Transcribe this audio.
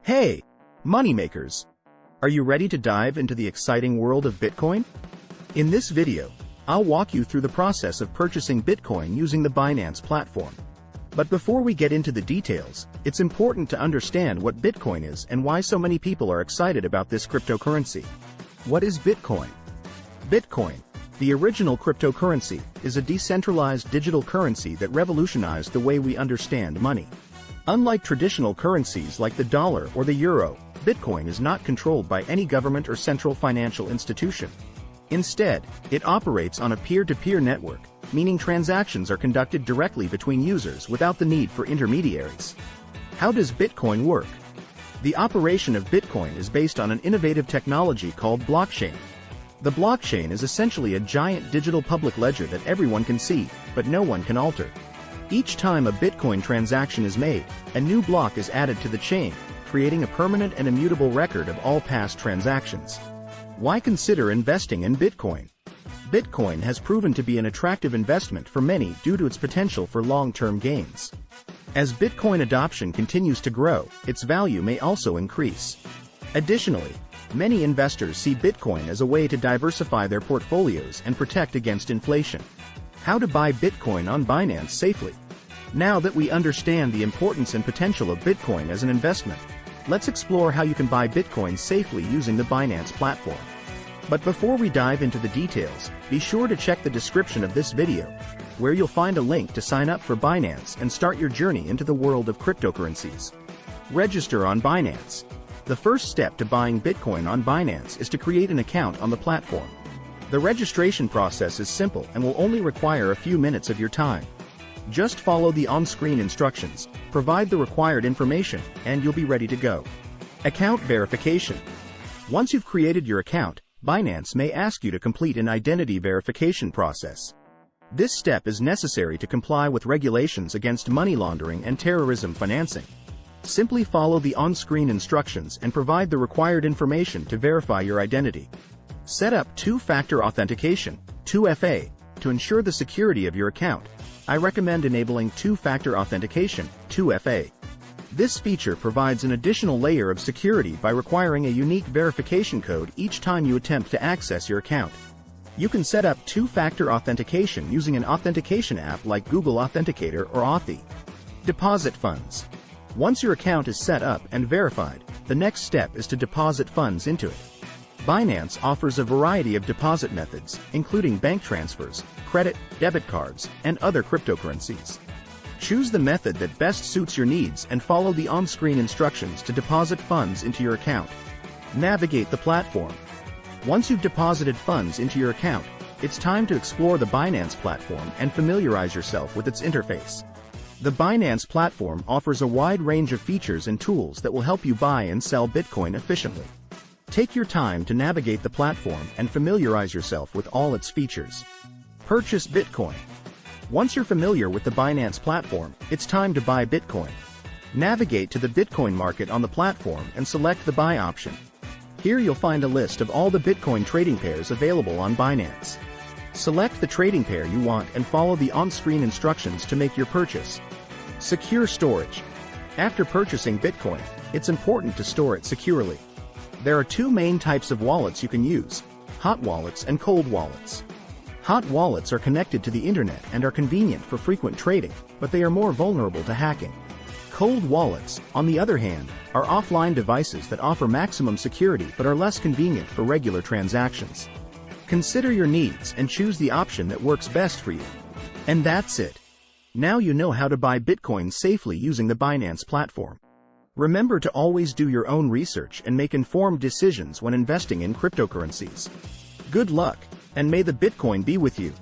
Hey, moneymakers! Are you ready to dive into the exciting world of Bitcoin? In this video, I'll walk you through the process of purchasing Bitcoin using the Binance platform. But before we get into the details, it's important to understand what Bitcoin is and why so many people are excited about this cryptocurrency. What is Bitcoin? Bitcoin, the original cryptocurrency, is a decentralized digital currency that revolutionized the way we understand money. Unlike traditional currencies like the dollar or the euro, Bitcoin is not controlled by any government or central financial institution. Instead, it operates on a peer-to-peer network, meaning transactions are conducted directly between users without the need for intermediaries. How does Bitcoin work? The operation of Bitcoin is based on an innovative technology called blockchain. The blockchain is essentially a giant digital public ledger that everyone can see, but no one can alter. Each time a Bitcoin transaction is made, a new block is added to the chain, creating a permanent and immutable record of all past transactions. Why consider investing in Bitcoin? Bitcoin has proven to be an attractive investment for many due to its potential for long-term gains. As Bitcoin adoption continues to grow, its value may also increase. Additionally, many investors see Bitcoin as a way to diversify their portfolios and protect against inflation. How to buy Bitcoin on Binance safely? Now that we understand the importance and potential of Bitcoin as an investment, let's explore how you can buy Bitcoin safely using the Binance platform. But before we dive into the details, be sure to check the description of this video, where you'll find a link to sign up for Binance and start your journey into the world of cryptocurrencies. Register on Binance. The first step to buying Bitcoin on Binance is to create an account on the platform. The registration process is simple and will only require a few minutes of your time. Just follow the on-screen instructions, provide the required information, and you'll be ready to go. Account verification. Once you've created your account, Binance may ask you to complete an identity verification process. This step is necessary to comply with regulations against money laundering and terrorism financing. Simply follow the on-screen instructions and provide the required information to verify your identity. Set up two-factor authentication, 2FA, to ensure the security of your account. I recommend enabling two-factor authentication, 2FA. This feature provides an additional layer of security by requiring a unique verification code each time you attempt to access your account. You can set up two-factor authentication using an authentication app like Google Authenticator or Authy. Deposit funds. Once your account is set up and verified, the next step is to deposit funds into it. Binance offers a variety of deposit methods, including bank transfers, credit, debit cards, and other cryptocurrencies. Choose the method that best suits your needs and follow the on-screen instructions to deposit funds into your account. Navigate the platform. Once you've deposited funds into your account, it's time to explore the Binance platform and familiarize yourself with its interface. The Binance platform offers a wide range of features and tools that will help you buy and sell Bitcoin efficiently. Take your time to navigate the platform and familiarize yourself with all its features. Purchase Bitcoin. Once you're familiar with the Binance platform, it's time to buy Bitcoin. Navigate to the Bitcoin market on the platform and select the buy option. Here you'll find a list of all the Bitcoin trading pairs available on Binance. Select the trading pair you want and follow the on-screen instructions to make your purchase. Secure storage. After purchasing Bitcoin, it's important to store it securely. There are two main types of wallets you can use: hot wallets and cold wallets. Hot wallets are connected to the internet and are convenient for frequent trading, but they are more vulnerable to hacking. Cold wallets, on the other hand, are offline devices that offer maximum security but are less convenient for regular transactions. Consider your needs and choose the option that works best for you. And that's it. Now you know how to buy Bitcoin safely using the Binance platform. Remember to always do your own research and make informed decisions when investing in cryptocurrencies. Good luck, and may the Bitcoin be with you.